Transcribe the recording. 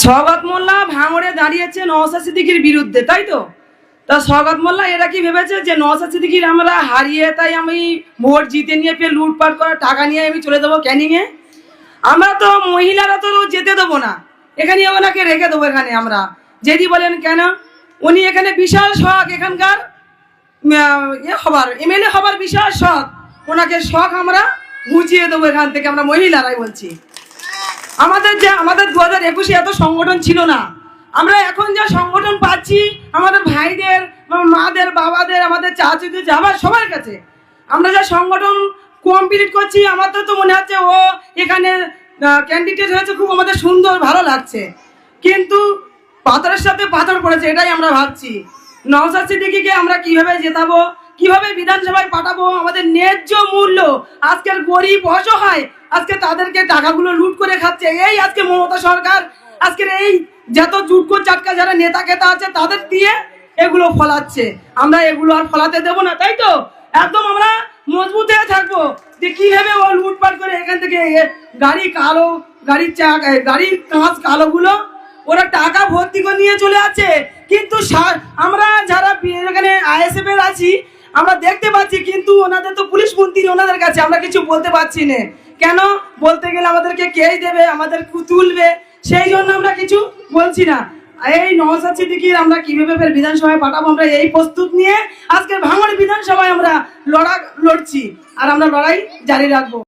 শওকত মোল্লা ভাঙড়ে দাঁড়িয়েছে নওশাদ সিদ্দিকীর বিরুদ্ধে, তাই তো? তা শওকত মোল্লা এরা কি ভেবেছে যে নওশাদ সিদ্দিকীর আমরা হারিয়ে তাই আমি ভোট জিতে নিয়ে ফের লুটপাট করা টাকা নিয়ে আমি চলে যাবো ক্যানিংয়ে? আমরা তো মহিলারা তো যেতে দেবো না, এখানে ওনাকে রেখে দেবো। এখানে আমরা যদি বলেন কেন, উনি এখানে বিশাল শখ, এখানকার হবার এমএলএ হবার বিশাল শখ, ওনাকে শখ আমরা ঘুচিয়ে দেবো এখান থেকে। আমরা মহিলারাই বলছি, আমাদের 2021-এ এত সংগঠন ছিল না। আমরা এখন যা সংগঠন পাচ্ছি আমাদের ভাইদের, মাদের, বাবাদের, আমাদের চাচিদের, যাবার সবার কাছে আমরা যা সংগঠন কমপ্লিট করছি, আমাদের তো মনে হচ্ছে ও এখানে ক্যান্ডিডেট হয়েছে, খুব আমাদের সুন্দর ভালো লাগছে। কিন্তু পাথরের সাথে পাথর পড়েছে, এটাই আমরা ভাবছি। নওশাদ সিদ্দিকীকে আমরা কিভাবে জেতাবো, কিভাবে বিধানসভায় পাঠাবো? আমাদের ন্যায্য মূল্য, আজকের গরিব অসহায় আজকে তাদেরকে টাকাগুলো লুট করে খাচ্ছে এই আজকে মমতা সরকার। আজকের এই যত জুটকো চাটকা যারা নেতা কেতা আছে তাদের দিয়ে এগুলো ফলাচ্ছে। আমরা এগুলো আর ফলাতে দেবো না, তাই তো? একদম আমরা মজবুত হয়ে থাকবো যে কিভাবে ও লুটপাট করে এখান থেকে গাড়ির কাঁচ কালোগুলো ওরা টাকা ভর্তি করে নিয়ে চলে আছে। কিন্তু আমরা যারা এখানে আইএসএফ এর আছি আমরা দেখতে পাচ্ছি, কিন্তু ওনাদের তো পুলিশ মন্ত্রী, ওনাদের কাছে আমরা কিছু বলতে পারছি না। কেন বলতে গেলে আমাদেরকে কেই দেবে, আমাদের তুলবে, সেই জন্য আমরা কিছু বলছি না। এই নওশাদ সিদ্দিকীর আমরা কিভাবে ফের বিধানসভায় পাঠাবো, আমরা এই প্রস্তুত নিয়ে আজকে ভাঙড় বিধানসভায় আমরা লড়ছি, আর আমরা লড়াই জারি রাখবো।